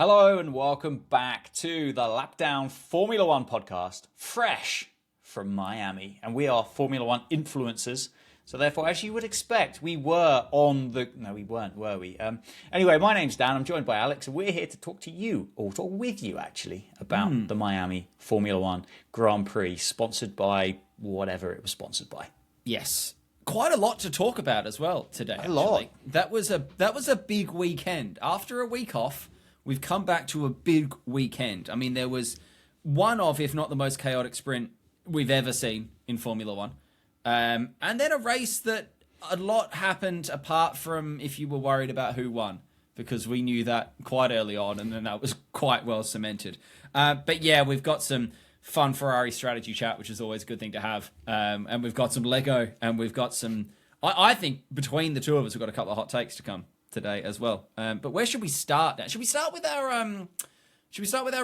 Hello and welcome back to the Lapdown Formula One podcast, fresh from Miami. And we are Formula One influencers. So therefore, as you would expect, we were on the... No, we weren't, were we? Anyway, my name's Dan. I'm joined by Alex. And we're here to talk to you, or talk with you, actually, about the Miami Formula One Grand Prix, sponsored by whatever it was sponsored by. Yes. Quite a lot to talk about as well today. A lot. That was a big weekend. After a week off, we've come back to a big weekend. I mean, there was one of, if not the most chaotic sprint we've ever seen in Formula One. And then a race that a lot happened apart from if you were worried about who won, because we knew that quite early on, and then that was quite well cemented. But yeah, we've got some fun Ferrari strategy chat, which is always a good thing to have. And we've got some Lego, and we've got some... I think between the two of us, we've got a couple of hot takes to come today as well. But where should we start now? Should we start with our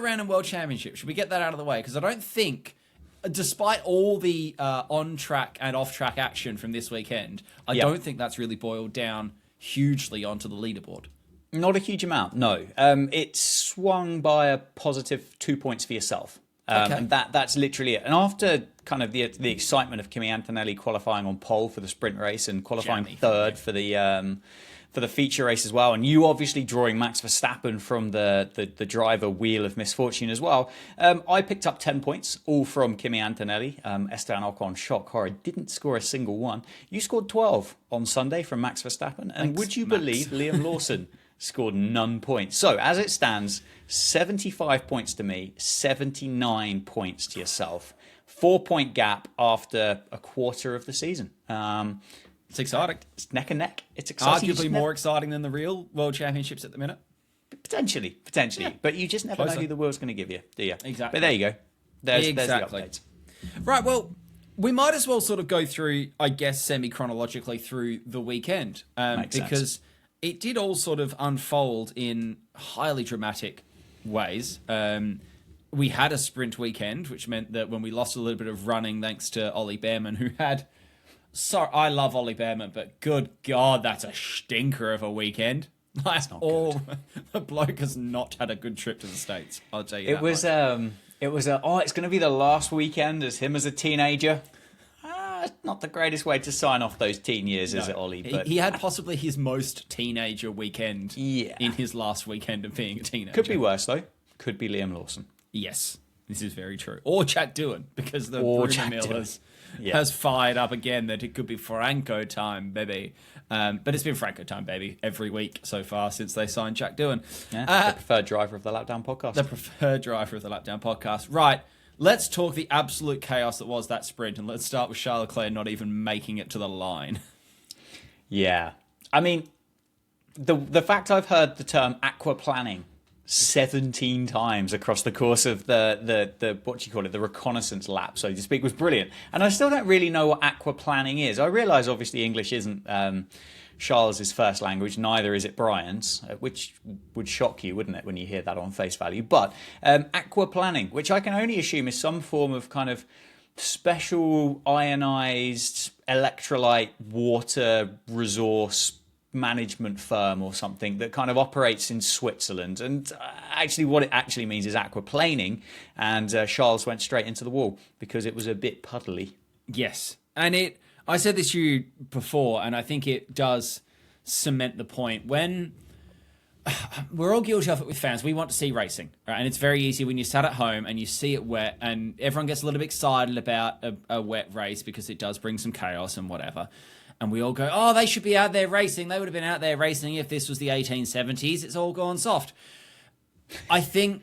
random world championship? Should we get that out of the way? Because I don't think, despite all the on-track and off-track action from this weekend, I don't think that's really boiled down hugely onto the leaderboard. Not a huge amount, no. It swung by a positive 2 points for yourself. And that's literally it. And after kind of the excitement of Kimi Antonelli qualifying on pole for the sprint race and qualifying third for the feature race as well, and you obviously drawing Max Verstappen from the driver wheel of misfortune as well, I picked up 10 points, all from Kimi Antonelli. Esteban Ocon, shock horror, didn't score a single one. You scored 12 on Sunday from Max Verstappen, and would you believe Liam Lawson scored none points? So as it stands, 75 points to me, 79 points to yourself. 4-point gap after a quarter of the season. It's exciting. It's neck and neck. It's exciting. Arguably more exciting than the real World Championships at the minute. Potentially. Yeah. But you just never know who the world's going to give you, do you? Exactly. But there you go. There's the updates. Right, well, we might as well sort of go through, I guess, semi-chronologically through the weekend. Because it did all sort of unfold in highly dramatic ways. We had a sprint weekend, which meant that when we lost a little bit of running thanks to Ollie Behrman, who had... Sorry, I love Ollie Behrman, but good God, that's a stinker of a weekend. That's not good. The bloke has not had a good trip to the States, I'll tell you It was it's going to be the last weekend as him as a teenager. Not the greatest way to sign off those teen years, is it, Ollie? But he had possibly his most teenager weekend in his last weekend of being a teenager. Could be worse, though. Could be Liam Lawson. Yes, this is very true. Or Jack Doohan, because the Bruno Mill has fired up again that it could be Franco time, baby. But it's been Franco time, baby, every week so far since they signed Jack Doohan. The preferred driver of the Lapdown podcast. The preferred driver of the Lapdown podcast. Right, let's talk the absolute chaos that was that sprint, and let's start with Charles Leclerc not even making it to the line. Yeah. I mean, the fact I've heard the term aquaplaning 17 times across the course of the what do you call it, the reconnaissance lap, so to speak, was brilliant. And I still don't really know what aquaplaning is. I realise obviously English isn't Charles's first language, neither is it Brian's, which would shock you, wouldn't it, when you hear that on face value. But aquaplaning, which I can only assume is some form of kind of special ionized electrolyte water resource management firm or something that kind of operates in Switzerland. And actually what it actually means is aquaplaning, and Charles went straight into the wall because it was a bit puddly. Yes, and I said this to you before, and I think it does cement the point. When we're all guilty of it with fans, we want to see racing, right? And it's very easy when you sat at home and you see it wet, and everyone gets a little bit excited about a wet race because it does bring some chaos and whatever. And we all go, oh, they should be out there racing. They would have been out there racing if this was the 1870s. It's all gone soft. I think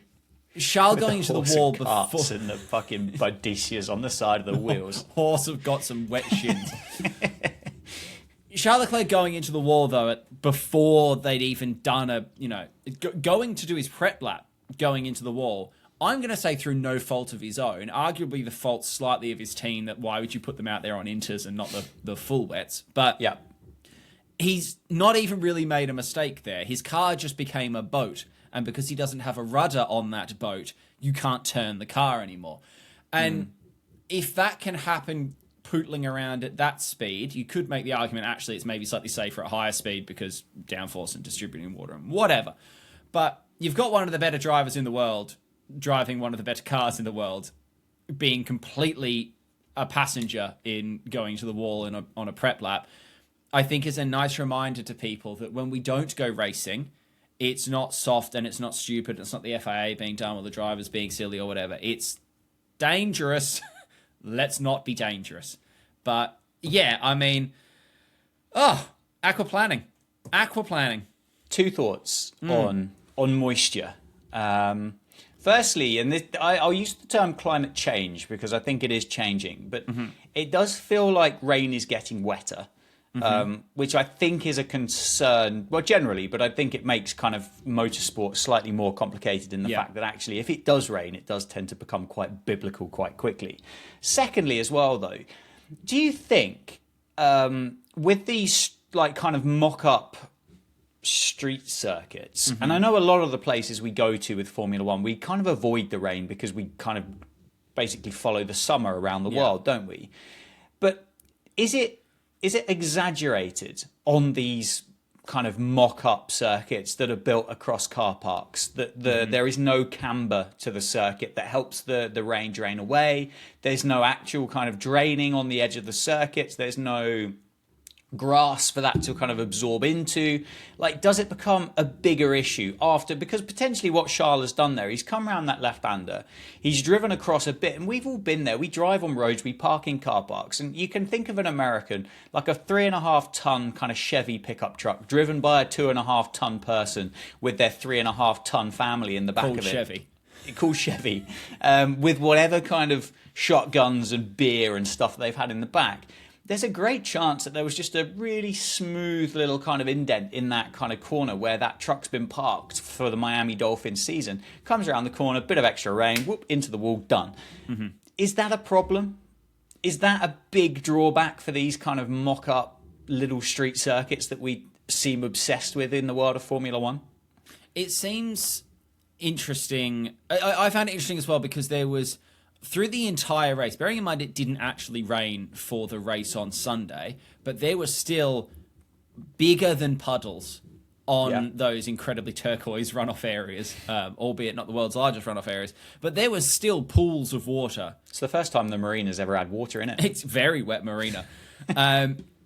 Charles going into the wall before... and the fucking Bodicias on the side of the wheels. Horse have got some wet shins. Charles Leclerc going into the wall, though, before they'd even done going to do his prep lap, going into the wall, I'm going to say through no fault of his own, arguably the fault slightly of his team, that why would you put them out there on inters and not the full wets? But yeah, he's not even really made a mistake there. His car just became a boat, and because he doesn't have a rudder on that boat, you can't turn the car anymore. And if that can happen pootling around at that speed, you could make the argument actually it's maybe slightly safer at higher speed because downforce and distributing water and whatever. But you've got one of the better drivers in the world driving one of the better cars in the world, being completely a passenger in going to the wall on a prep lap. I think is a nice reminder to people that when we don't go racing, it's not soft and it's not stupid. It's not the FIA being dumb or the drivers being silly or whatever. It's dangerous. Let's not be dangerous. But yeah, I mean, aquaplaning. Two thoughts on moisture. Firstly, and I'll use the term climate change because I think it is changing, but it does feel like rain is getting wetter. Which I think is a concern, well, generally, but I think it makes kind of motorsport slightly more complicated in the fact that actually if it does rain, it does tend to become quite biblical quite quickly. Secondly, as well, though, do you think with these like kind of mock-up street circuits, and I know a lot of the places we go to with Formula One, we kind of avoid the rain because we kind of basically follow the summer around the world, don't we? But is it exaggerated on these kind of mock-up circuits that are built across car parks, that there is no camber to the circuit that helps the rain drain away? There's no actual kind of draining on the edge of the circuits. There's no grass for that to kind of absorb into. Like, does it become a bigger issue after? Because potentially what Charles has done there, he's come around that left-hander, he's driven across a bit, and we've all been there. We drive on roads, we park in car parks, and you can think of an American, like a 3.5-ton kind of Chevy pickup truck driven by a 2.5-ton person with their 3.5-ton family in the back of it. Called Chevy. With whatever kind of shotguns and beer and stuff they've had in the back. There's a great chance that there was just a really smooth little kind of indent in that kind of corner where that truck's been parked for the Miami Dolphins season. Comes around the corner, bit of extra rain, whoop, into the wall, done. Is that a problem? Is that a big drawback for these kind of mock-up little street circuits that we seem obsessed with in the world of Formula One? It seems interesting. I found it interesting as well because there was, through the entire race, bearing in mind it didn't actually rain for the race on Sunday, but there were still bigger than puddles on those incredibly turquoise runoff areas, albeit not the world's largest runoff areas, but there was still pools of water. It's the first time the marina's ever had water in it. It's very wet marina.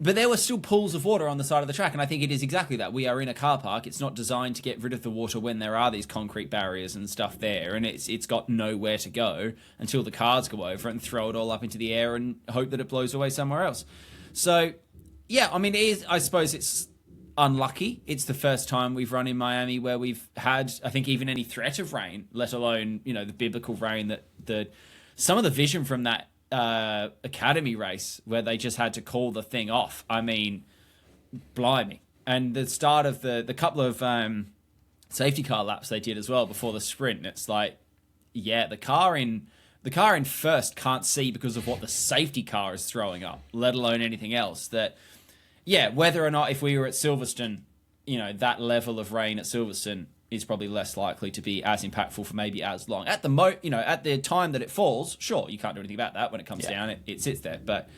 But there were still pools of water on the side of the track, and I think it is exactly that. We are in a car park. It's not designed to get rid of the water when there are these concrete barriers and stuff there, and it's got nowhere to go until the cars go over and throw it all up into the air and hope that it blows away somewhere else. So, yeah, I mean, I suppose it's unlucky. It's the first time we've run in Miami where we've had, I think, even any threat of rain, let alone, the biblical rain that some of the vision from that Academy race where they just had to call the thing off. I mean, blimey. And the start of the couple of safety car laps they did as well before the sprint, it's like, yeah, the car in first can't see because of what the safety car is throwing up, let alone anything else. That, yeah, whether or not if we were at Silverstone, that level of rain at Silverstone is probably less likely to be as impactful for maybe as long. At the time that it falls, sure, you can't do anything about that. When it comes down, it sits there. But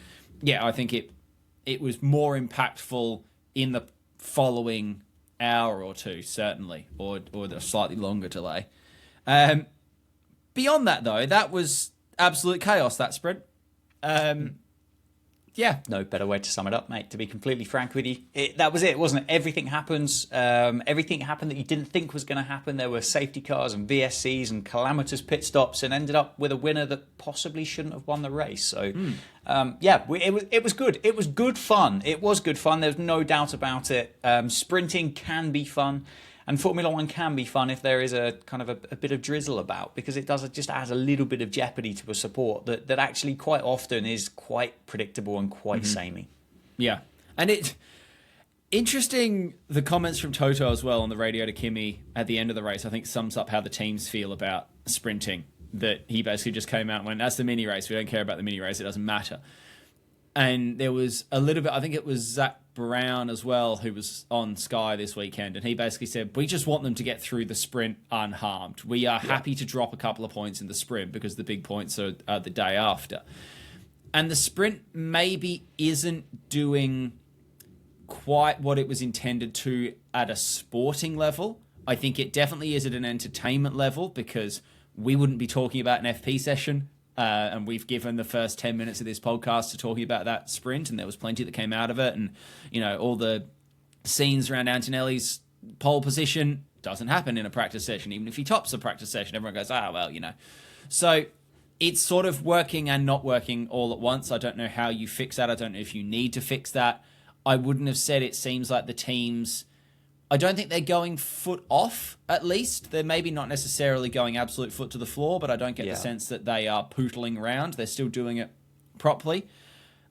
yeah, I think it was more impactful in the following hour or two, certainly, or the slightly longer delay. Beyond that, though, that was absolute chaos, that sprint. Yeah. No better way to sum it up, mate, to be completely frank with you. That was it, wasn't it? Everything happens. Everything happened that you didn't think was going to happen. There were safety cars and VSCs and calamitous pit stops and ended up with a winner that possibly shouldn't have won the race. So, it was good. It was good fun. It was good fun. There's no doubt about it. Sprinting can be fun. And Formula One can be fun if there is a kind of a bit of drizzle about, because it just adds a little bit of jeopardy to a support that actually quite often is quite predictable and quite samey. Yeah. And interesting, the comments from Toto as well on the radio to Kimi at the end of the race, I think sums up how the teams feel about sprinting. That he basically just came out and went, that's the mini race. We don't care about the mini race. It doesn't matter. And there was a little bit, I think it was Zach Brown as well, who was on Sky this weekend, and he basically said, we just want them to get through the sprint unharmed. We are happy to drop a couple of points in the sprint because the big points are the day after. And the sprint maybe isn't doing quite what it was intended to at a sporting level, I think it definitely is at an entertainment level because we wouldn't be talking about an FP session. And we've given the first 10 minutes of this podcast to talking about that sprint, and there was plenty that came out of it. And, all the scenes around Antonelli's pole position doesn't happen in a practice session. Even if he tops a practice session, everyone goes, So it's sort of working and not working all at once. I don't know how you fix that. I don't know if you need to fix that. I wouldn't have said it seems like the teams... I don't think they're going foot off, at least. They're maybe not necessarily going absolute foot to the floor, but I don't get the sense that they are pootling around. They're still doing it properly,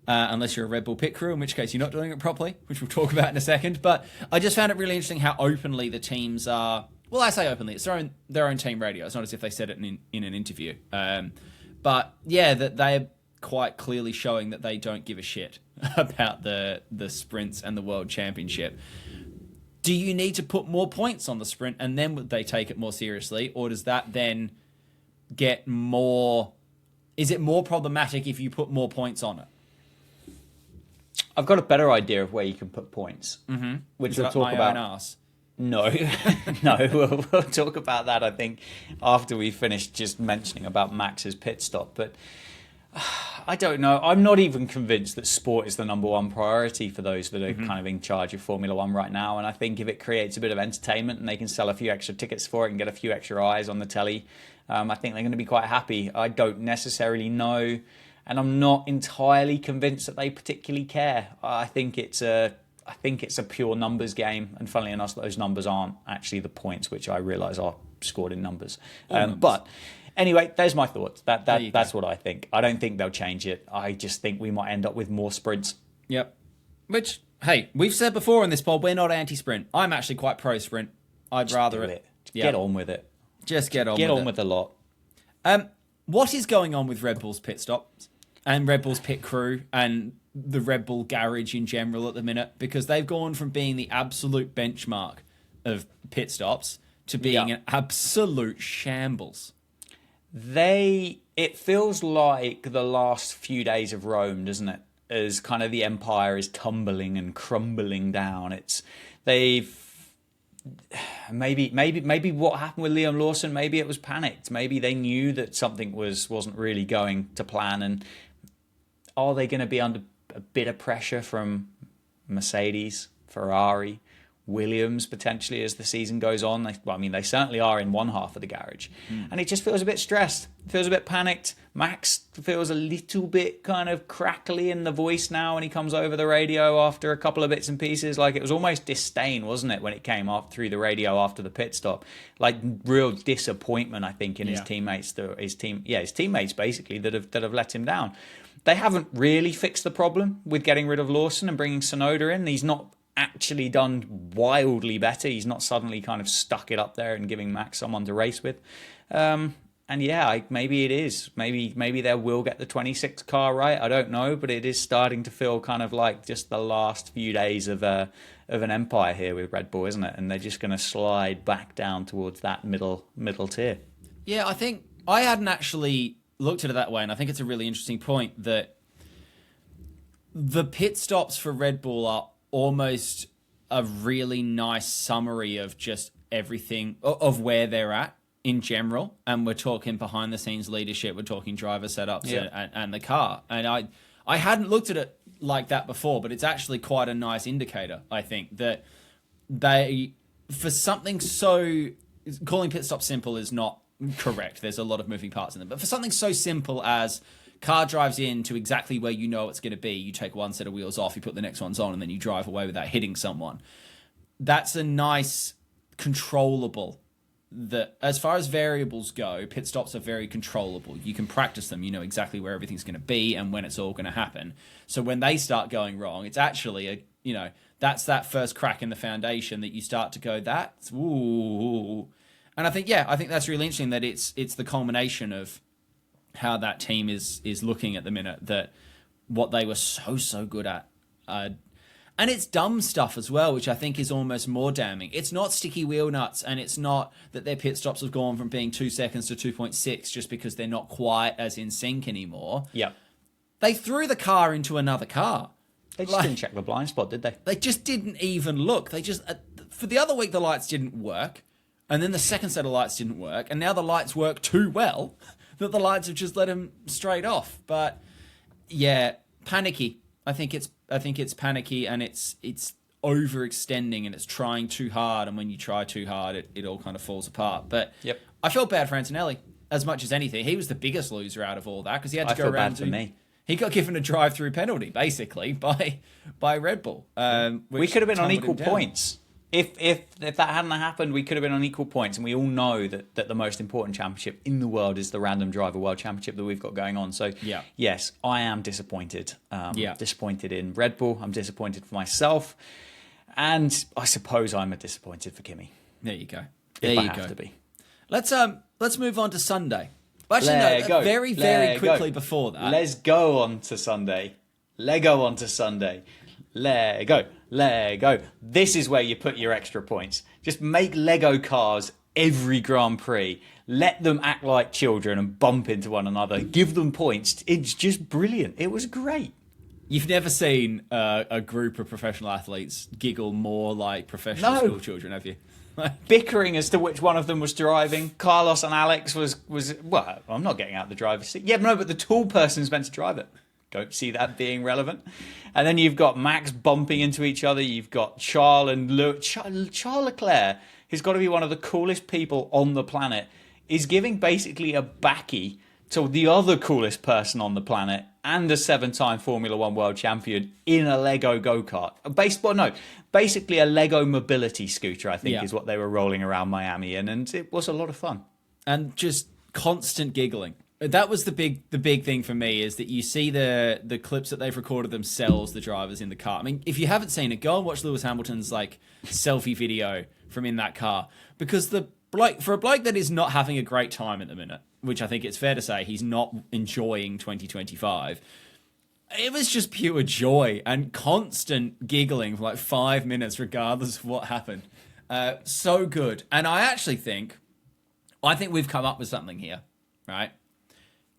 unless you're a Red Bull pit crew, in which case you're not doing it properly, which we'll talk about in a second. But I just found it really interesting how openly the teams are... Well, I say openly. It's their own team radio. It's not as if they said it in an interview. But, yeah, that they're quite clearly showing that they don't give a shit about the sprints and the World Championship. Do you need to put more points on the sprint and then would they take it more seriously? Or does that then get more... Is it more problematic if you put more points on it? I've got a better idea of where you can put points, which we'll talk about. Ass? No, we'll talk about that, I think, after we finish just mentioning about Max's pit stop. But I don't know. I'm not even convinced that sport is the number one priority for those that are kind of in charge of Formula One right now. And I think if it creates a bit of entertainment and they can sell a few extra tickets for it and get a few extra eyes on the telly, I think they're going to be quite happy. I don't necessarily know, and I'm not entirely convinced that they particularly care. I think it's a pure numbers game, and funnily enough, those numbers aren't actually the points, which I realise are scored in numbers. But anyway, there's my thoughts. That's what I think. I don't think they'll change it. I just think we might end up with more sprints. Yep. Which, hey, we've said before in this pod, we're not anti-sprint. I'm actually quite pro-sprint. I'd rather it. Get on with it. Just get on with the lot. What is going on with Red Bull's pit stops and Red Bull's pit crew and the Red Bull garage in general at the minute? Because they've gone from being the absolute benchmark of pit stops to being an absolute shambles. It feels like the last few days of Rome, doesn't it? As kind of the empire is tumbling and crumbling down. Maybe what happened with Liam Lawson, maybe it was panicked. Maybe they knew that something wasn't really going to plan. And are they going to be under a bit of pressure from Mercedes, Ferrari, Williams potentially as the season goes on? They certainly are in one half of the garage. And it just feels a bit stressed. It feels a bit panicked. Max feels a little bit kind of crackly in the voice now when he comes over the radio after a couple of bits and pieces. Like, it was almost disdain, wasn't it, when it came up through the radio after the pit stop? Like, real disappointment, I think, in his teammates. His teammates basically that have let him down. They haven't really fixed the problem with getting rid of Lawson and bringing Tsunoda in. He's not actually done wildly better. He's not suddenly kind of stuck it up there and giving Max someone to race with. Maybe it is. Maybe they will get the 26 car right. I don't know, but it is starting to feel kind of like just the last few days of an empire here with Red Bull, isn't it? And they're just going to slide back down towards that middle tier. Yeah, I think I hadn't actually looked at it that way, and I think it's a really interesting point that the pit stops for Red Bull are almost a really nice summary of just everything, of where they're at in general. And we're talking behind the scenes leadership, we're talking driver setups and the car. And I hadn't looked at it like that before, but it's actually quite a nice indicator, I think, that they, for something so... Calling pit stop simple is not correct. There's a lot of moving parts in them. But for something so simple as car drives in to exactly where you know it's going to be, you take one set of wheels off, you put the next ones on, and then you drive away without hitting someone. That's a nice controllable. That, as far as variables go, pit stops are very controllable. You can practice them. You know exactly where everything's going to be and when it's all going to happen. So when they start going wrong, it's actually that's that first crack in the foundation that you start to go, that's ooh. And I think that's really interesting that it's the culmination of how that team is looking at the minute, that what they were so good at. And it's dumb stuff as well, which I think is almost more damning. It's not sticky wheel nuts, and it's not that their pit stops have gone from being 2 seconds to 2.6 just because they're not quite as in sync anymore. Yeah. They threw the car into another car. They just didn't check the blind spot, did they? They just didn't even look. They just... for the other week, the lights didn't work. and then the second set of lights didn't work, and now the lights work too well that the lights have just let him straight off. But yeah, panicky. I think it's panicky, and it's overextending, and it's trying too hard, and when you try too hard, it all kind of falls apart. But Yep. I felt bad for Antonelli as much as anything. He was the biggest loser out of all that because he had to I go feel around. bad for me. He got given a drive-through penalty basically by Red Bull. We could have been on tumbled equal him down. points. If that hadn't happened, we could have been on equal points, and we all know that the most important championship in the world is the Random Driver World Championship that we've got going on. So Yeah. yes, I am disappointed. Yeah. Disappointed in Red Bull. I'm disappointed for myself, and I suppose I'm disappointed for Kimi. There you go. If There I you have go. to be. Let's move on to Sunday. Actually, Let no, go. very Let quickly go. before that. Let's go on to Sunday. Let go on to Sunday. Let go. Let go. This is where you put your extra points. Just make Lego cars every Grand Prix. Let them act like children and bump into one another. Give them points. It's just brilliant. It was great. You've never seen a group of professional athletes giggle more like professional No. school children, have you? Bickering as to which one of them was driving. Carlos and Alex was well, I'm not getting out the driver's seat. Yeah, no, but the tall person's meant to drive it. Don't see that being relevant. And then you've got Max bumping into each other. You've got Charles Leclerc, who's got to be one of the coolest people on the planet, is giving basically a backy to the other coolest person on the planet and a 7-time Formula One world champion in a Lego go-kart. Basically a Lego mobility scooter, I think, is what they were rolling around Miami in, and it was a lot of fun. And just constant giggling. That was the big thing for me, is that you see the clips that they've recorded themselves, the drivers in the car. I mean, if you haven't seen it, go and watch Lewis Hamilton's selfie video from in that car, because for a bloke that is not having a great time at the minute, which I think it's fair to say he's not enjoying 2025. It was just pure joy and constant giggling for 5 minutes, regardless of what happened. So good. And I think we've come up with something here, right?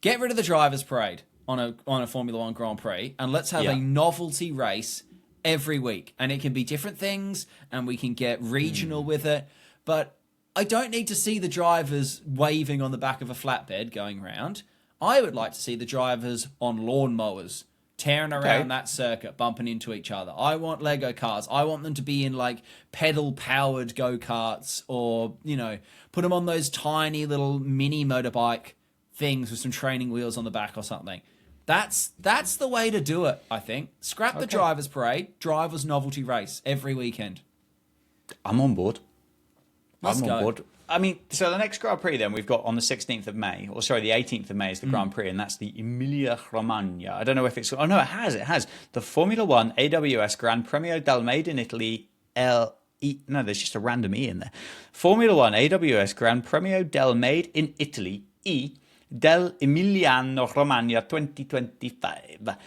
Get rid of the drivers' parade on a Formula One Grand Prix, and let's have a novelty race every week. And it can be different things, and we can get regional with it. But I don't need to see the drivers waving on the back of a flatbed going round. I would like to see the drivers on lawnmowers tearing around that circuit, bumping into each other. I want Lego cars. I want them to be in pedal-powered go-karts, or, put them on those tiny little mini motorbike things with some training wheels on the back or something. That's the way to do it, I think. Scrap the drivers' parade, drivers' novelty race every weekend. I'm on board. Let's go. On board. I mean, so the next Grand Prix then we've got on the 16th of May, or sorry, the 18th of May is the Grand Prix, and that's the Emilia-Romagna. I don't know if it's... Oh, no, it has. The Formula One AWS Gran Premio del Made in Italy No, there's just a random E in there. Formula One AWS Gran Premio del Made in Italy E del Emiliano-Romagna 2025.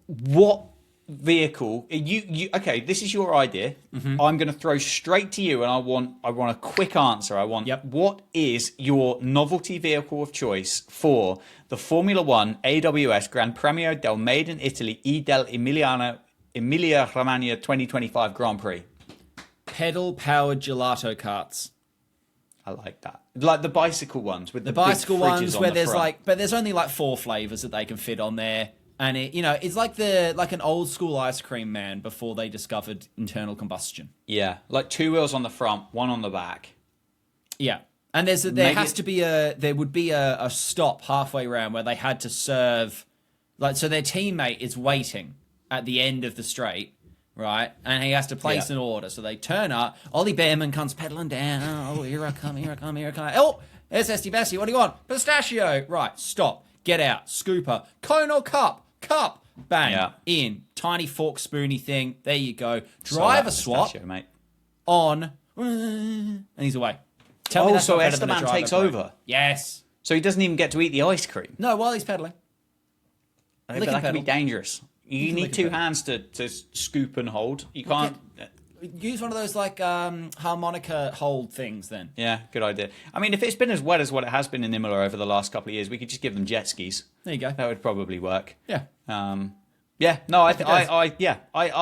What vehicle okay, this is your idea. I'm going to throw straight to you, and I want a quick answer. What is your novelty vehicle of choice for the Formula One AWS Gran Premio del Made in Italy E del Emilia-Romagna 2025 Grand Prix? Pedal powered gelato carts. I like that. Like the bicycle ones with the bicycle big fridges ones on where the there's front. but there's only 4 flavors that they can fit on there. And it's like an old school ice cream man before they discovered internal combustion. Yeah, 2 wheels on the front, 1 on the back. Yeah, and there would be a stop halfway around where they had to serve, so their teammate is waiting at the end of the straight, right? And he has to place an order. So they turn up. Ollie Behrman comes pedaling down. Oh, here I come. Oh, there's Esty Bessie. What do you want? Pistachio. Right, stop. Get out. Scooper. Cone or cup? Cup. Bang. In. Tiny fork spoony thing. There you go. Driver swap mate. on. And he's away. Tell me that's so not better than a Esteban driver takes parade. over. Yes. So he doesn't even get to eat the ice cream. No, while he's pedaling. But that can be dangerous. You need 2 hands to scoop and hold. You can't... Use one of those harmonica hold things then. Yeah, good idea. I mean, if it's been as wet as what it has been in Imola over the last couple of years, we could just give them jet skis. There you go. That would probably work. Yeah. I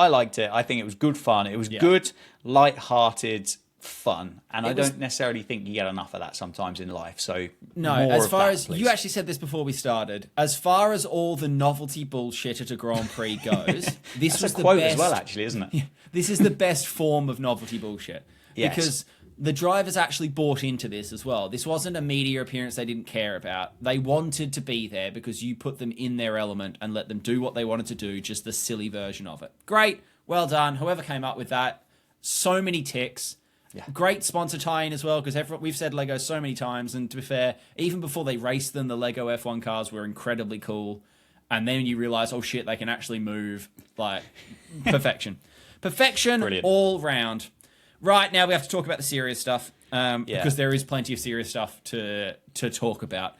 liked it. I think it was good fun. It was good, light-hearted, fun, and I don't necessarily think you get enough of that sometimes in life. So No, more as of far that, as please. you actually said this before we started, as far as all the novelty bullshit at a Grand Prix goes, this That's was a the quote best. as well, actually, isn't it? This is the best form of novelty bullshit Yes. because the drivers actually bought into this as well. This wasn't a media appearance they didn't care about. They wanted to be there because you put them in their element and let them do what they wanted to do, just the silly version of it. Great, well done. Whoever came up with that, so many ticks. Yeah. Great sponsor tie-in as well, because we've said Lego so many times, and to be fair, even before they raced them, the Lego F1 cars were incredibly cool. And then you realize, oh shit, they can actually move. Like, perfection. Perfection. Brilliant. All round. Right, now we have to talk about the serious stuff, because there is plenty of serious stuff to talk about.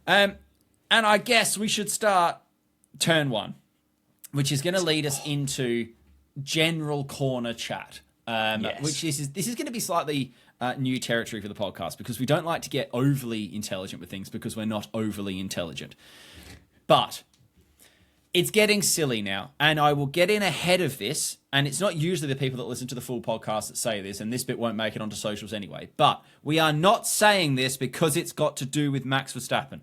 And I guess we should start turn one, which is going to lead us into general corner chat. Which this is going to be slightly new territory for the podcast because we don't like to get overly intelligent with things because we're not overly intelligent. But it's getting silly now, and I will get in ahead of this, and it's not usually the people that listen to the full podcast that say this, and this bit won't make it onto socials anyway, but we are not saying this because it's got to do with Max Verstappen.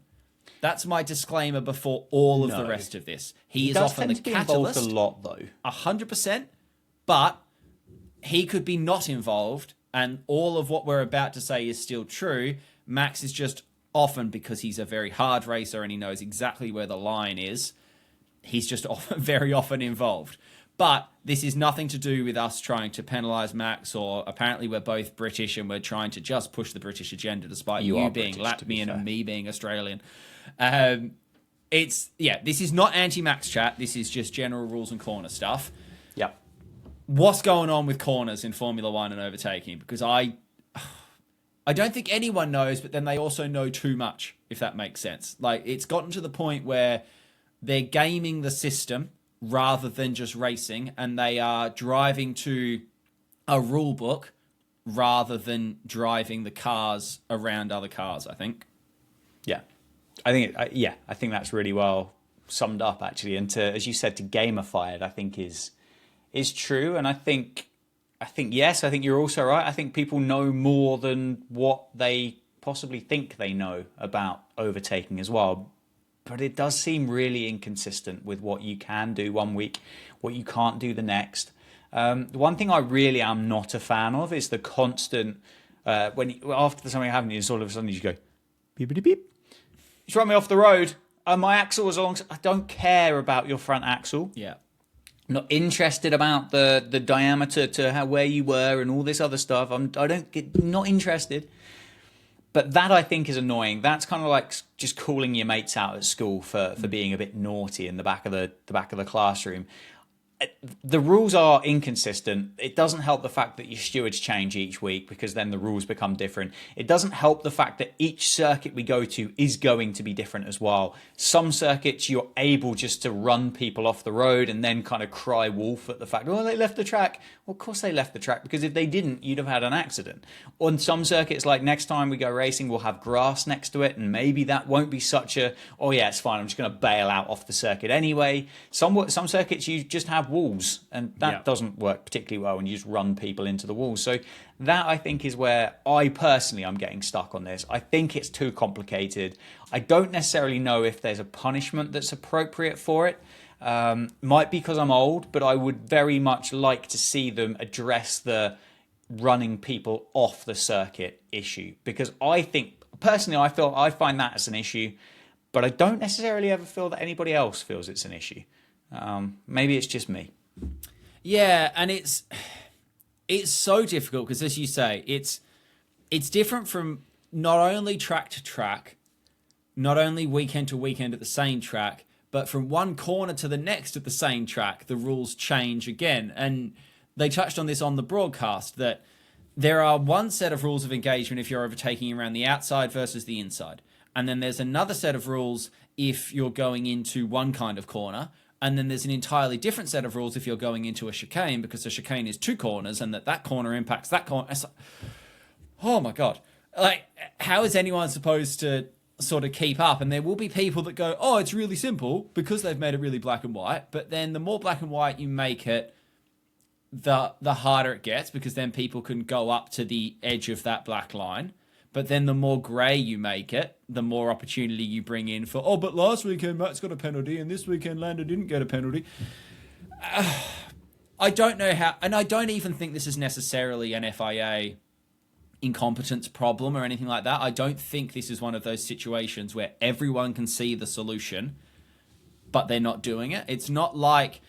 That's my disclaimer before all of the rest of this. He is often the catalyst. A lot, though. 100%, but he could be not involved, and all of what we're about to say is still true. Max is just often, because he's a very hard racer and he knows exactly where the line is, he's just very often involved. But this is nothing to do with us trying to penalise Max, or apparently we're both British and we're trying to just push the British agenda despite you being Latvian and me being Australian. This is not anti-Max chat. This is just general rules and corner stuff. Yep. What's going on with corners in Formula One and overtaking? Because I don't think anyone knows, but then they also know too much, if that makes sense. Like, it's gotten to the point where they're gaming the system rather than just racing, and they are driving to a rule book rather than driving the cars around other cars, I think. Yeah. I think that's really well summed up, actually. And as you said, to gamify it, I think is true. And I think yes, I think you're also right. I think people know more than what they possibly think they know about overtaking as well. But it does seem really inconsistent with what you can do one week, what you can't do the next. The one thing I really am not a fan of is the constant, after something happens, all of a sudden you just go, beep, beep, beep. You run me off the road. My axle was along. I don't care about your front axle. Yeah. Not interested about the diameter to where you were and all this other stuff. Not interested. But that, I think, is annoying. That's kind of like just calling your mates out at school for being a bit naughty in the back of the classroom. The rules are inconsistent. It doesn't help the fact that your stewards change each week, because then the rules become different. It doesn't help the fact that each circuit we go to is going to be different as well. Some circuits you're able just to run people off the road and then kind of cry wolf at the fact, oh, they left the track. Well, of course they left the track, because if they didn't, you'd have had an accident. On some circuits, like next time we go racing, we'll have grass next to it, and maybe that won't be such a, oh yeah, it's fine, I'm just going to bail out off the circuit anyway. Some circuits you just have walls, and that doesn't work particularly well when you just run people into the walls. So that, I think, is where I personally am getting stuck on this. I think it's too complicated. I don't necessarily know if there's a punishment that's appropriate for it. Might be because I'm old, but I would very much like to see them address the running people off the circuit issue, because I think personally I find that as an issue, but I don't necessarily ever feel that anybody else feels it's an issue. Maybe it's just me. Yeah, and it's so difficult because, as you say, it's different from not only track to track, not only weekend to weekend at the same track, but from one corner to the next at the same track, the rules change again. And they touched on this on the broadcast, that there are one set of rules of engagement if you're overtaking around the outside versus the inside. And then there's another set of rules if you're going into one kind of corner. And then there's an entirely different set of rules if you're going into a chicane, because a chicane is two corners and that corner impacts that corner. Like, oh my God. Like, how is anyone supposed to sort of keep up? And there will be people that go, oh, it's really simple, because they've made it really black and white. But then the more black and white you make it, the harder it gets, because then people can go up to the edge of that black line. But then the more grey you make it, the more opportunity you bring in for, but last weekend Matt's got a penalty and this weekend Lando didn't get a penalty. I don't know how, and I don't even think this is necessarily an FIA incompetence problem or anything like that. I don't think this is one of those situations where everyone can see the solution, but they're not doing it. It's not like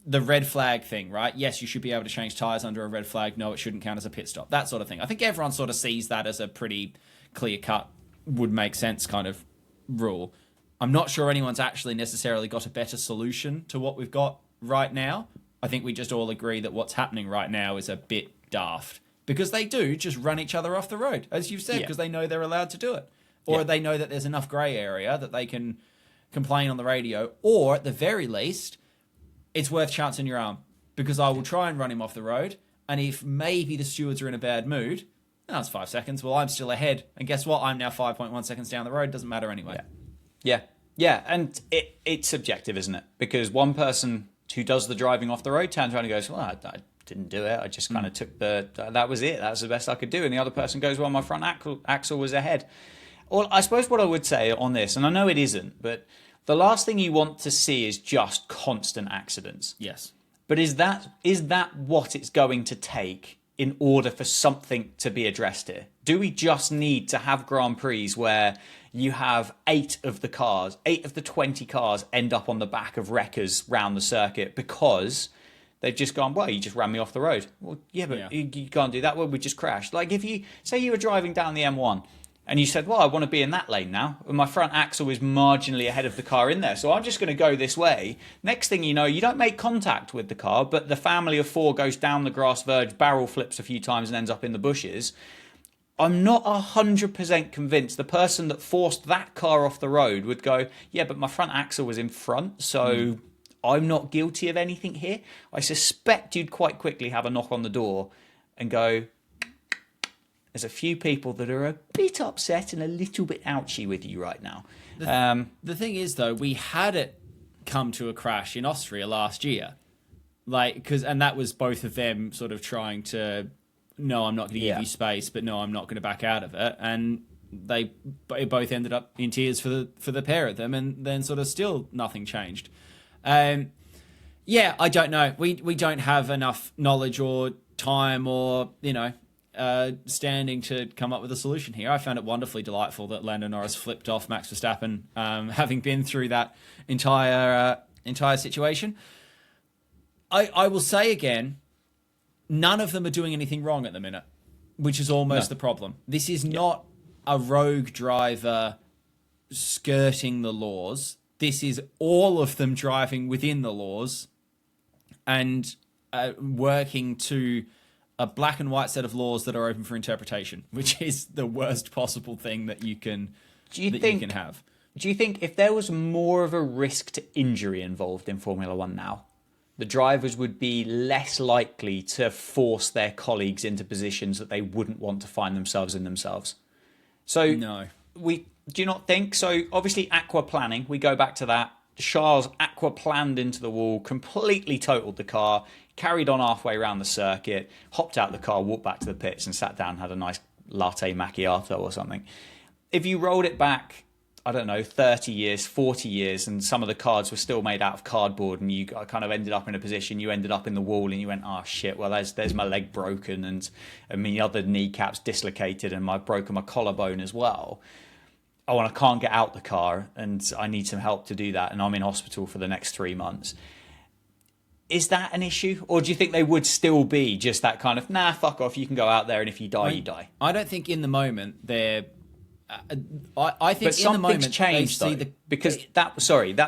the red flag thing, right? Yes, you should be able to change tyres under a red flag. No, it shouldn't count as a pit stop. That sort of thing. I think everyone sort of sees that as a pretty clear-cut, would make sense kind of rule. I'm not sure anyone's actually necessarily got a better solution to what we've got right now. I think we just all agree that what's happening right now is a bit daft, because they do just run each other off the road, as you've said, because they know they're allowed to do it. Or they know that there's enough grey area that they can complain on the radio, or at the very least, it's worth chancing your arm, because I will try and run him off the road. And if maybe the stewards are in a bad mood, it's 5 seconds. Well, I'm still ahead. And guess what? I'm now 5.1 seconds down the road. Doesn't matter anyway. Yeah. And it's subjective, isn't it? Because one person who does the driving off the road turns around and goes, well, I didn't do it. I just kind of took that was it. That was the best I could do. And the other person goes, well, my front axle was ahead. Well, I suppose what I would say on this, and I know it isn't, but the last thing you want to see is just constant accidents. Yes. But is that what it's going to take in order for something to be addressed here? Do we just need to have Grand Prix where you have 8 of the 20 cars end up on the back of wreckers round the circuit because they've just gone, well, you just ran me off the road. Well, yeah, but you can't do that. Well, we just crashed. Like, if you say you were driving down the M1 and you said, well, I want to be in that lane now, and my front axle is marginally ahead of the car in there, so I'm just going to go this way. Next thing you know, you don't make contact with the car, but the family of 4 goes down the grass verge, barrel flips a few times and ends up in the bushes. I'm not 100% convinced the person that forced that car off the road would go, yeah, but my front axle was in front, so I'm not guilty of anything here. I suspect you'd quite quickly have a knock on the door and go, there's a few people that are a bit upset and a little bit ouchy with you right now. The thing is, though, we had it come to a crash in Austria last year. And that was both of them sort of trying to, no, I'm not going to give you space, but no, I'm not going to back out of it. And they both ended up in tears for the pair of them, and then sort of still nothing changed. I don't know. We don't have enough knowledge or time or, standing to come up with a solution here. I found it wonderfully delightful that Lando Norris flipped off Max Verstappen, having been through that entire situation. I will say again, none of them are doing anything wrong at the minute, which is almost the problem. This is not a rogue driver skirting the laws. This is all of them driving within the laws and working to a black and white set of laws that are open for interpretation, which is the worst possible thing that you can have. Do you think if there was more of a risk to injury involved in Formula One now, the drivers would be less likely to force their colleagues into positions that they wouldn't want to find themselves in themselves? So no. Do you not think? So obviously aquaplaning, we go back to that. Charles aquaplaned into the wall, completely totaled the car, carried on halfway around the circuit, hopped out the car, walked back to the pits and sat down, had a nice latte macchiato or something. If you rolled it back, I don't know, 30 years, 40 years, and some of the cards were still made out of cardboard and you kind of ended up in a position, you ended up in the wall and you went, oh shit, well there's my leg broken and my other kneecap's dislocated and I've broken my collarbone as well. Oh, and I can't get out the car and I need some help to do that and I'm in hospital for the next 3 months. Is that an issue? Or do you think they would still be just that kind of, nah, fuck off, you can go out there and if you die, you die? I don't think in the moment they're... I think but in the moment changed they though, because that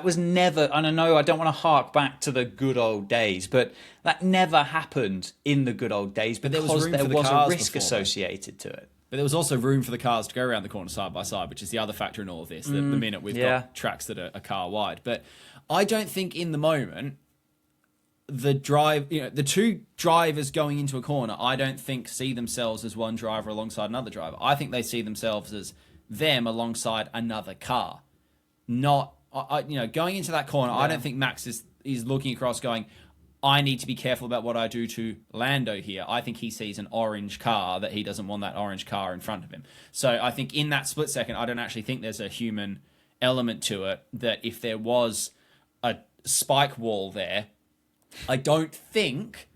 was never, and I know I don't want to hark back to the good old days, but that never happened in the good old days because there was a risk associated to it. But there was also room for the cars to go around the corner side by side, which is the other factor in all of this. The minute we've got tracks that are a car wide, but I don't think in the moment the two drivers going into a corner, I don't think see themselves as one driver alongside another driver. I think they see themselves as them alongside another car. Not, going into that corner, I don't think Max is looking across going, I need to be careful about what I do to Lando here. I think he sees an orange car that he doesn't want that orange car in front of him. So I think in that split second, I don't actually think there's a human element to it, that if there was a spike wall there, I don't think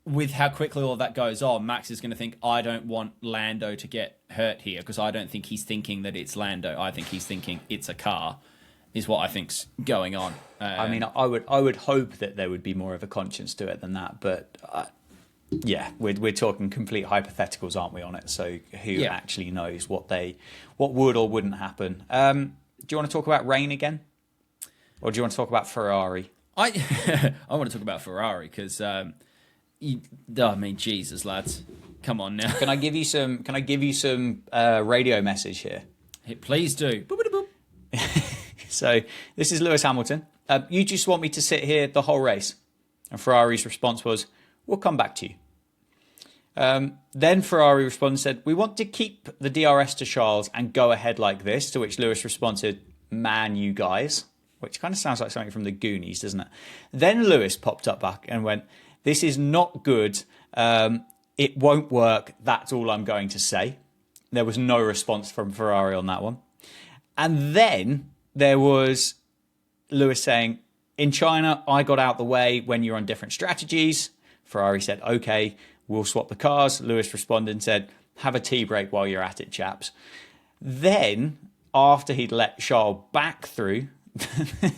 with how quickly all of that goes on, Max is going to think, I don't want Lando to get hurt here, because I don't think he's thinking that it's Lando. I think he's thinking it's a car, is what I think's going on. I mean, I would hope that there would be more of a conscience to it than that, but yeah, we're talking complete hypotheticals, aren't we, on it? So who actually knows what would or wouldn't happen? Do you want to talk about rain again, or do you want to talk about Ferrari? I want to talk about Ferrari because, I mean, Jesus, lads, come on now. Can I give you some radio message here? Please do. Boop, boop, boop. So this is Lewis Hamilton. You just want me to sit here the whole race? And Ferrari's response was, we'll come back to you. Then Ferrari responded and said, we want to keep the DRS to Charles and go ahead like this, to which Lewis responded, man, you guys, which kind of sounds like something from the Goonies, doesn't it? Then Lewis popped up back and went, this is not good. It won't work. That's all I'm going to say. There was no response from Ferrari on that one. And then there was Lewis saying, in China, I got out the way when you're on different strategies. Ferrari said, okay, we'll swap the cars. Lewis responded and said, have a tea break while you're at it, chaps. Then, after he'd let Charles back through,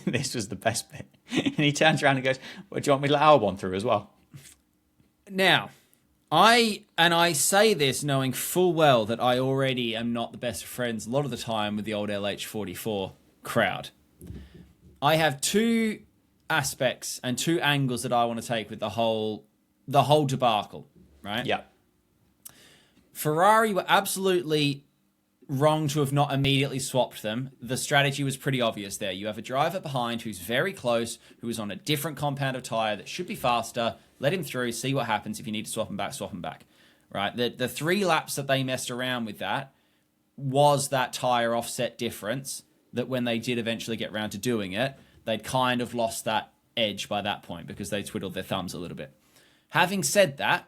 this was the best bit. And he turns around and goes, well, do you want me to let Albon through as well? Now, I say this knowing full well that I already am not the best of friends a lot of the time with the old LH44 crowd. I have two aspects and two angles that I want to take with the whole debacle, right? Yeah. Ferrari were absolutely wrong to have not immediately swapped them. The strategy was pretty obvious there. You have a driver behind who's very close, who is on a different compound of tyre that should be faster. Let him through, see what happens. If you need to swap him back. Right? The 3 laps that they messed around with that was that tyre offset difference that when they did eventually get round to doing it, they'd kind of lost that edge by that point because they twiddled their thumbs a little bit. Having said that,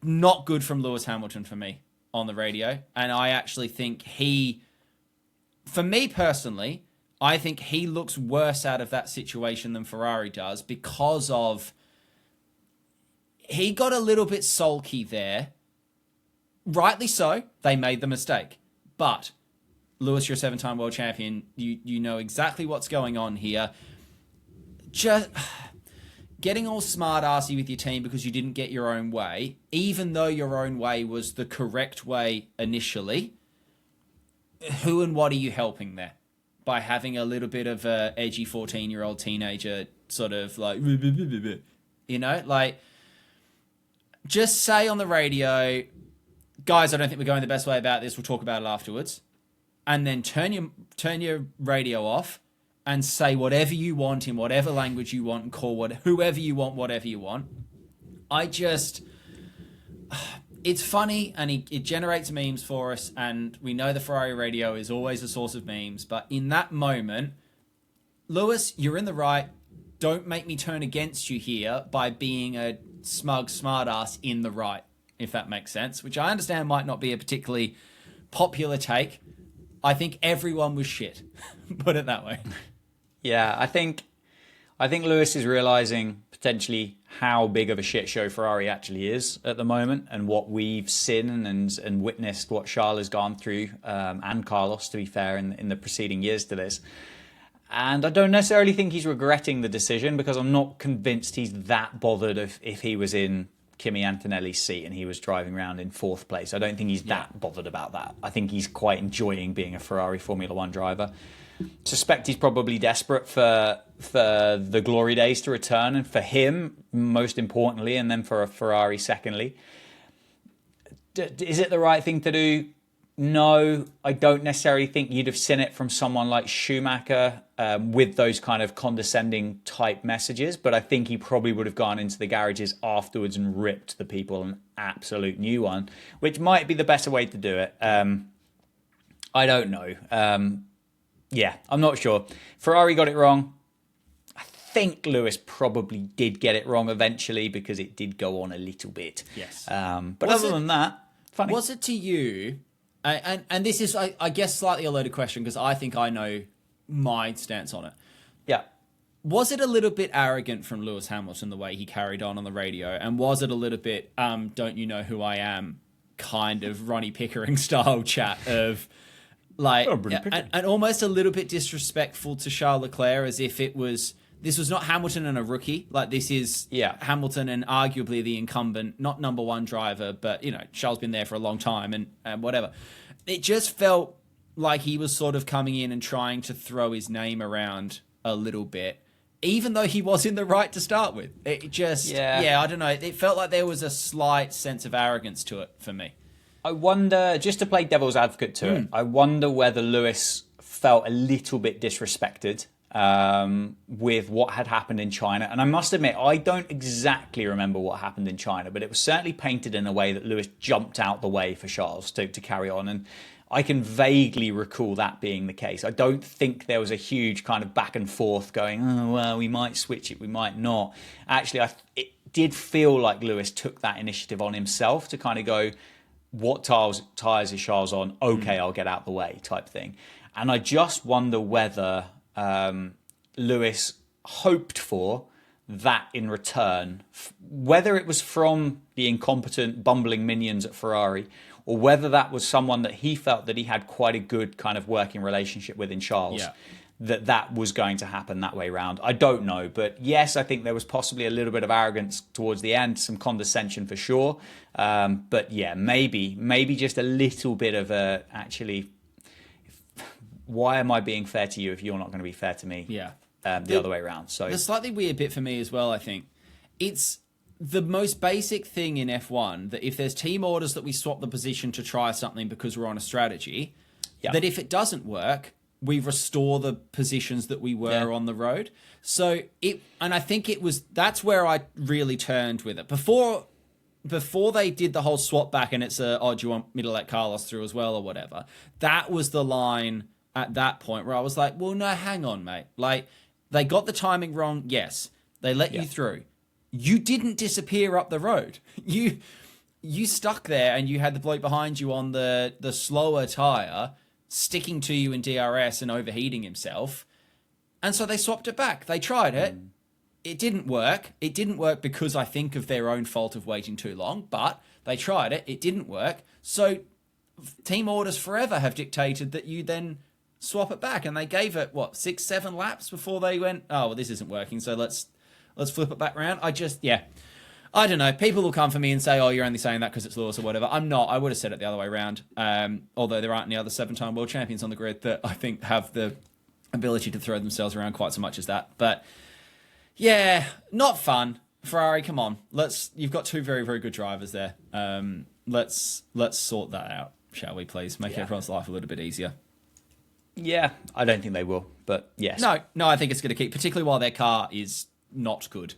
not good from Lewis Hamilton for me on the radio. And I actually think for me personally, I think he looks worse out of that situation than Ferrari does because of he got a little bit sulky there. Rightly so, they made the mistake. But Lewis, you're a 7-time world champion. You know exactly what's going on here. Just getting all smart-arsey with your team because you didn't get your own way, even though your own way was the correct way initially, who and what are you helping there? By having a little bit of a edgy 14-year-old teenager sort of like, you know, like, just say on the radio, guys, I don't think we're going the best way about this. We'll talk about it afterwards. And then turn your radio off and say whatever you want in whatever language you want and call whoever you want, whatever you want. It's funny and it generates memes for us, and we know the Ferrari radio is always a source of memes, but in that moment, Lewis, you're in the right. Don't make me turn against you here by being a smug smartass in the right, if that makes sense, which I understand might not be a particularly popular take. I think everyone was shit. Put it that way. Yeah, I think Lewis is realizing potentially how big of a shit show Ferrari actually is at the moment, and what we've seen and witnessed what Charles has gone through, and Carlos, to be fair, in the preceding years to this. And I don't necessarily think he's regretting the decision, because I'm not convinced he's that bothered if he was in Kimi Antonelli's seat and he was driving around in 4th place. I don't think he's that bothered about that. I think he's quite enjoying being a Ferrari Formula One driver. Suspect he's probably desperate for the glory days to return, and for him, most importantly, and then for a Ferrari secondly. Is it the right thing to do? No, I don't necessarily think you'd have seen it from someone like Schumacher with those kind of condescending type messages, but I think he probably would have gone into the garages afterwards and ripped the people an absolute new one, which might be the better way to do it. I don't know. Yeah, I'm not sure. Ferrari got it wrong. I think Lewis probably did get it wrong eventually because it did go on a little bit. Yes. But other than that, funny. Was it to you, and this is, I guess, slightly a loaded question because I think I know my stance on it. Yeah. Was it a little bit arrogant from Lewis Hamilton the way he carried on the radio? And was it a little bit, don't you know who I am, kind of Ronnie Pickering style chat of like, and almost a little bit disrespectful to Charles Leclerc as if this was not Hamilton and a rookie. Like this is Hamilton and arguably the incumbent, not number one driver, but Charles been there for a long time and whatever. It just felt like he was sort of coming in and trying to throw his name around a little bit. Even though he was in the right to start with. It just, I don't know. It felt like there was a slight sense of arrogance to it for me. I wonder, just to play devil's advocate to it, I wonder whether Lewis felt a little bit disrespected with what had happened in China. And I must admit, I don't exactly remember what happened in China, but it was certainly painted in a way that Lewis jumped out the way for Charles to carry on. And I can vaguely recall that being the case. I don't think there was a huge kind of back and forth going, oh, well, we might switch it, we might not. Actually, it did feel like Lewis took that initiative on himself to kind of go, what tyres is Charles on? Okay, I'll get out the way type thing. And I just wonder whether Lewis hoped for that in return, whether it was from the incompetent, bumbling minions at Ferrari, or whether that was someone that he felt that he had quite a good kind of working relationship with in Charles, that was going to happen that way round. I don't know. But yes, I think there was possibly a little bit of arrogance towards the end, some condescension for sure. But yeah, maybe just a little bit of a, actually, why am I being fair to you if you're not going to be fair to me? Yeah. The other way around. So the slightly weird bit for me as well, I think, it's the most basic thing in F1 that if there's team orders that we swap the position to try something because we're on a strategy, that if it doesn't work, we restore the positions that we were on the road. So and I think that's where I really turned with it. Before they did the whole swap back and it's do you want me to let Carlos through as well or whatever, that was the line at that point where I was like, well, no, hang on, mate. Like, they got the timing wrong, yes. They let you through. You didn't disappear up the road. You stuck there and you had the bloke behind you on the slower tyre sticking to you in DRS and overheating himself. And so they swapped it back. They tried it. It didn't work. It didn't work because I think of their own fault of waiting too long, but they tried it. It didn't work. So team orders forever have dictated that you then swap it back. And they gave it, 6-7 laps before they went, oh, well, this isn't working, so let's flip it back around. I don't know. People will come for me and say, oh, you're only saying that because it's Lewis or whatever. I'm not. I would have said it the other way around. Although there aren't any other 7-time world champions on the grid that I think have the ability to throw themselves around quite so much as that. But yeah, not fun. Ferrari, come on. You've got two very, very good drivers there. Let's sort that out, shall we, please? Make everyone's life a little bit easier. Yeah, I don't think they will, but yes. No, I think it's going to keep, particularly while their car is not good.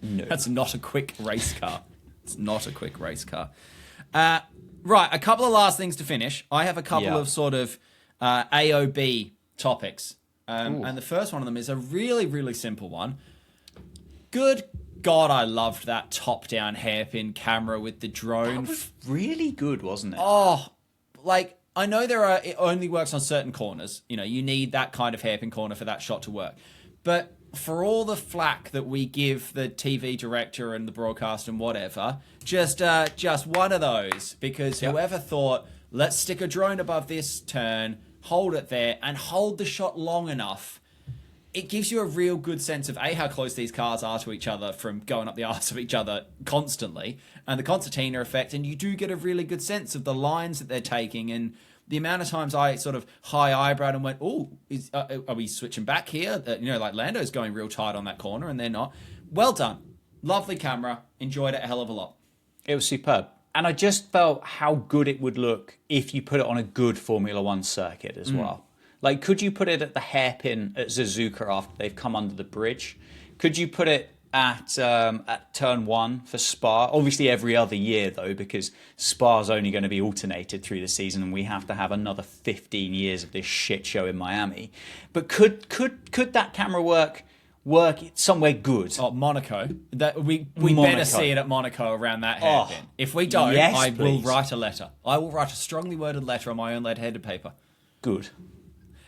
No. That's not a quick race car. It's not a quick race car. Right, a couple of last things to finish. I have a couple of sort of AOB topics. And the first one of them is a really, really simple one. Good God, I loved that top-down hairpin camera with the drone. That was really good, wasn't it? Oh, I know it only works on certain corners. You need that kind of hairpin corner for that shot to work. But for all the flack that we give the TV director and the broadcast and whatever, just one of those. Because whoever thought, let's stick a drone above this turn, hold it there, and hold the shot long enough, it gives you a real good sense of, A, how close these cars are to each other from going up the arse of each other constantly, and the concertina effect, and you do get a really good sense of the lines that they're taking, and the amount of times I sort of high-eyebrowed and went, are we switching back here? Like Lando's going real tight on that corner, and they're not. Well done. Lovely camera. Enjoyed it a hell of a lot. It was superb. And I just felt how good it would look if you put it on a good Formula One circuit as well. Like, could you put it at the hairpin at Suzuka after they've come under the bridge? Could you put it at turn 1 for Spa? Obviously every other year, though, because Spa's only going to be alternated through the season and we have to have another 15 years of this shit show in Miami. But could that camera work work somewhere good. Oh, Monaco. That we Monaco. better see it at Monaco around that hairpin. If we don't, yes, I will please. write a letter. I will write a strongly worded letter on my own lead-headed paper. Good.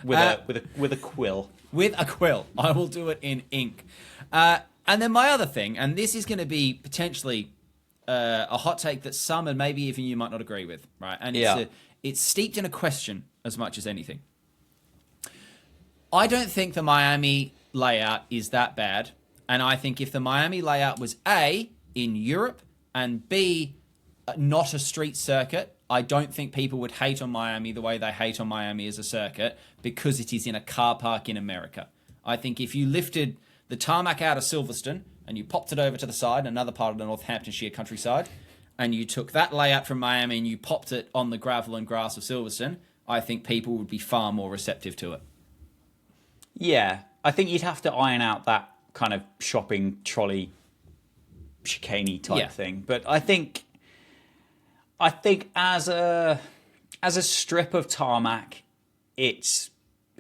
With a quill. With a quill. I will do it in ink. And then my other thing, and this is going to be potentially a hot take that some and maybe even you might not agree with, right? And it's steeped in a question as much as anything. I don't think the Miami layout is that bad. And I think if the Miami layout was A, in Europe, and B, not a street circuit, I don't think people would hate on Miami the way they hate on Miami as a circuit because it is in a car park in America. I think if you lifted the tarmac out of Silverstone and you popped it over to the side, another part of the Northamptonshire countryside, and you took that layout from Miami and you popped it on the gravel and grass of Silverstone, I think people would be far more receptive to it. Yeah, I think you'd have to iron out that kind of shopping trolley chicane type thing. But I think as a strip of tarmac, it's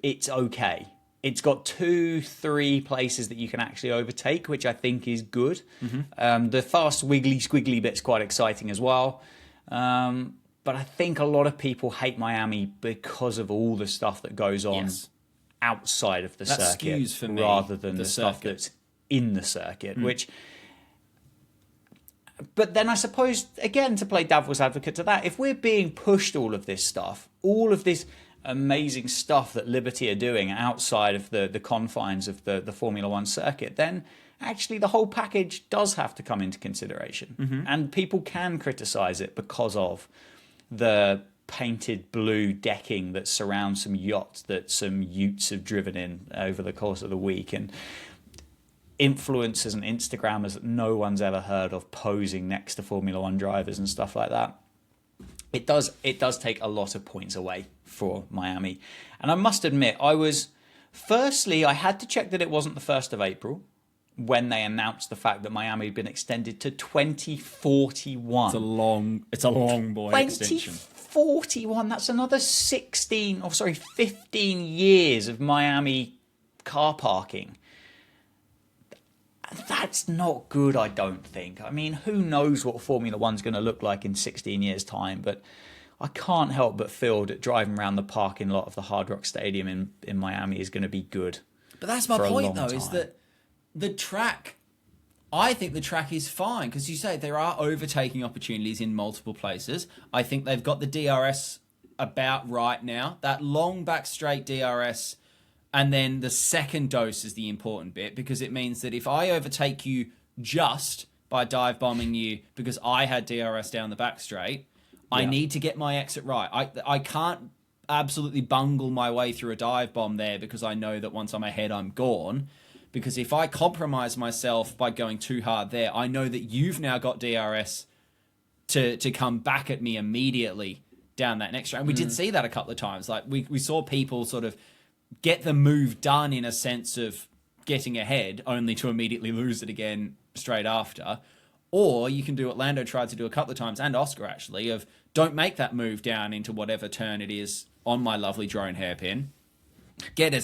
okay. It's got 2-3 places that you can actually overtake, which I think is good. Mm-hmm. The fast wiggly squiggly bit's quite exciting as well. But I think a lot of people hate Miami because of all the stuff that goes on outside of the circuit for me, rather than the stuff that's in the circuit, which... But then I suppose, again, to play devil's advocate to that, if we're being pushed all of this stuff, all of this amazing stuff that Liberty are doing outside of the confines of the Formula One circuit, then actually the whole package does have to come into consideration. Mm-hmm. And people can criticise it because of the painted blue decking that surrounds some yachts that some utes have driven in over the course of the week, and influencers and Instagrammers that no one's ever heard of posing next to Formula One drivers and stuff like that. It does take a lot of points away for Miami. And I must admit, I had to check that it wasn't the 1st of April when they announced the fact that Miami had been extended to 2041. It's a long boy extension. 2041, that's another 15 years of Miami car parking. That's not good, I don't think. I mean, who knows what Formula One's going to look like in 16 years' time, but I can't help but feel that driving around the parking lot of the Hard Rock Stadium in Miami is going to be good. But that's my point, though, is that the track... I think the track is fine, because you say there are overtaking opportunities in multiple places. I think they've got the DRS about right now. That long back straight DRS, and then the second dose is the important bit, because it means that if I overtake you just by dive bombing you because I had DRS down the back straight, I need to get my exit right. I can't absolutely bungle my way through a dive bomb there because I know that once I'm ahead, I'm gone. Because if I compromise myself by going too hard there, I know that you've now got DRS to come back at me immediately down that next round. And we did see that a couple of times. Like we saw people sort of get the move done in a sense of getting ahead, only to immediately lose it again straight after. Or you can do what Lando tried to do a couple of times, and Oscar actually, of don't make that move down into whatever turn it is on my lovely drone hairpin. Get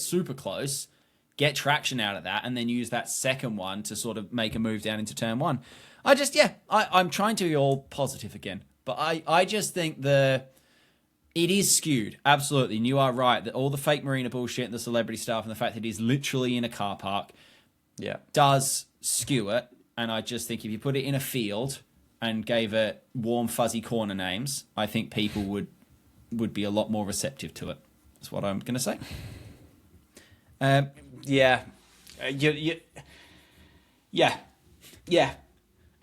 super close. Get traction out of that, and then use that second one to sort of make a move down into turn one. I'm trying to be all positive again, but I just think it is skewed. Absolutely. And you are right that all the fake marina bullshit and the celebrity stuff and the fact that it is literally in a car park does skew it. And I just think if you put it in a field and gave it warm, fuzzy corner names, I think people would be a lot more receptive to it. That's what I'm going to say. Yeah.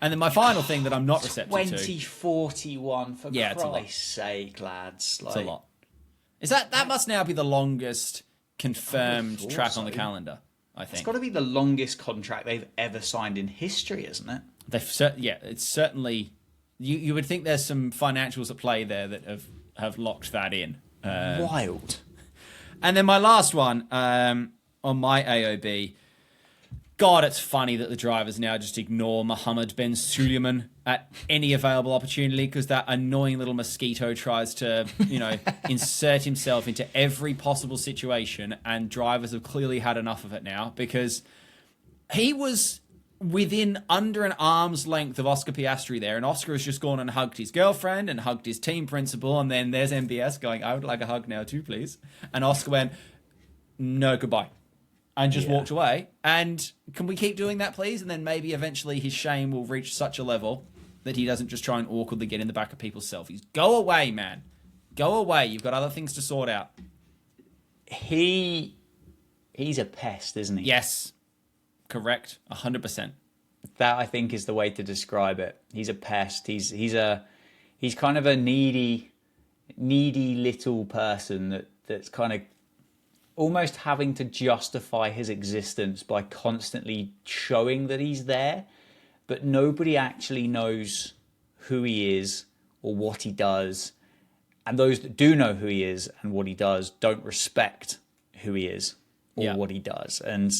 And then my final thing that I'm not receptive to. 2041, for Christ's sake, lads. It's a lot. Is that must now be the longest confirmed track on the calendar, I think. It's got to be the longest contract they've ever signed in history, isn't it? It's certainly... You would think there's some financials at play there that have locked that in. Wild. And then my last one... on my AOB, God, it's funny that the drivers now just ignore Mohammed Ben Suleiman at any available opportunity because that annoying little mosquito tries to, insert himself into every possible situation, and drivers have clearly had enough of it now because he was within under an arm's length of Oscar Piastri there, and Oscar has just gone and hugged his girlfriend and hugged his team principal, and then there's MBS going, I would like a hug now too, please. And Oscar went, no, goodbye. And just walked away. And can we keep doing that, please? And then maybe eventually his shame will reach such a level that he doesn't just try and awkwardly get in the back of people's selfies. Go away, man. Go away. You've got other things to sort out. He's a pest, isn't he? Yes. Correct. 100%. That, I think, is the way to describe it. He's a pest. He's kind of a needy little person that's kind of almost having to justify his existence by constantly showing that he's there, but nobody actually knows who he is or what he does. And those that do know who he is and what he does don't respect who he is or what he does. And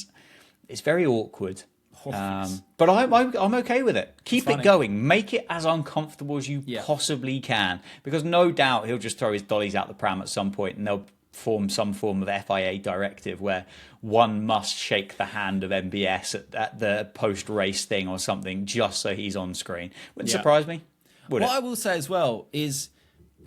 it's very awkward. But I'm okay with it. Keep it going. Make it as uncomfortable as you possibly can, because no doubt he'll just throw his dollies out the pram at some point and they'll form some form of FIA directive where one must shake the hand of MBS at the post-race thing or something just so he's on screen. Wouldn't surprise me. What I will say as well is,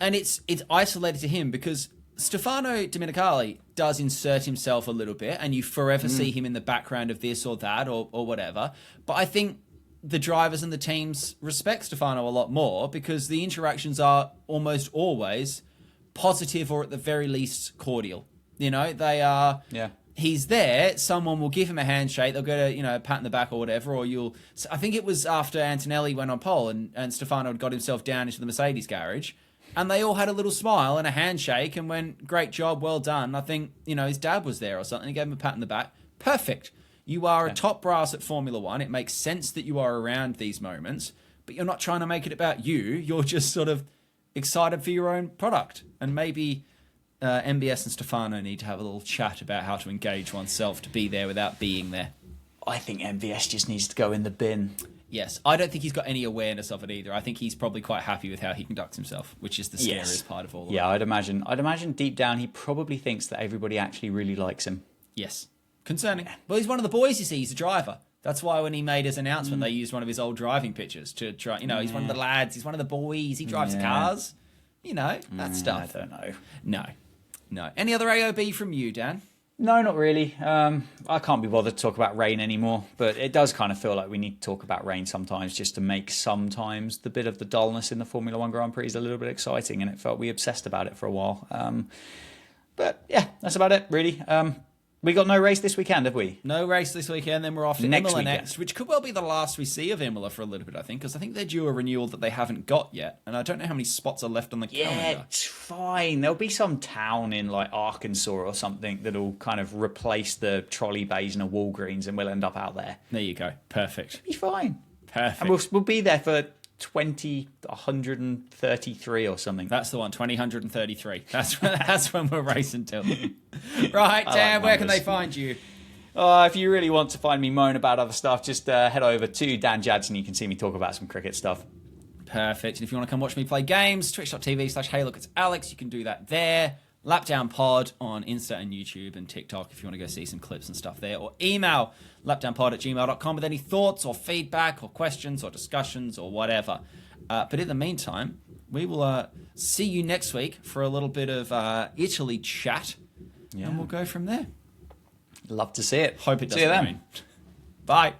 and it's isolated to him because Stefano Domenicali does insert himself a little bit and you forever see him in the background of this or that or whatever. But I think the drivers and the teams respect Stefano a lot more because the interactions are almost always positive or at the very least cordial. They are... Yeah. He's there, someone will give him a handshake, they'll get a pat in the back or whatever, or I think it was after Antonelli went on pole and Stefano had got himself down into the Mercedes garage, and they all had a little smile and a handshake and went, great job, well done. I think, his dad was there or something, he gave him a pat in the back. Perfect. You are a top brass at Formula One. It makes sense that you are around these moments, but you're not trying to make it about you. You're just sort of excited for your own product. And maybe MBS and Stefano need to have a little chat about how to engage oneself to be there without being there. I think MBS just needs to go in the bin. Yes, I don't think he's got any awareness of it either. I think he's probably quite happy with how he conducts himself, which is the scariest part of all of it. Yeah, I'd imagine deep down he probably thinks that everybody actually really likes him. Yes. Concerning. Well, he's one of the boys, you see. He's a driver. That's why when he made his announcement, they used one of his old driving pictures to try. He's one of the lads. He's one of the boys. He drives cars. That stuff. I don't know. No. Any other AOB from you, Dan? No, not really. I can't be bothered to talk about rain anymore, but it does kind of feel like we need to talk about rain sometimes just to make sometimes the bit of the dullness in the Formula One Grand Prix is a little bit exciting, and it felt we obsessed about it for a while. But yeah, that's about it, really. We got no race this weekend, have we? No race this weekend, then we're off to Imola next, which could well be the last we see of Imola for a little bit, I think, because I think they're due a renewal that they haven't got yet, and I don't know how many spots are left on the calendar. Yeah, it's fine. There'll be some town in like Arkansas or something that'll kind of replace the trolley bays and a Walgreens, and we'll end up out there. There you go. Perfect. Be fine. Perfect. And we'll be there for 133 or something. That's the one, 133. That's when we're racing till. Right, Dan, where can they find you? If you really want to find me moan about other stuff, just head over to Dan Jadson. You can see me talk about some cricket stuff. Perfect. And if you want to come watch me play games, twitch.tv/Hey Look It's Alex, you can do that there. Lapdown Pod on Insta and YouTube and TikTok if you want to go see some clips and stuff there. Or email lapdownpod@gmail.com with any thoughts or feedback or questions or discussions or whatever. But in the meantime, we will see you next week for a little bit of Italy chat. Yeah. And we'll go from there. Love to see it. Hope it doesn't rain. Bye.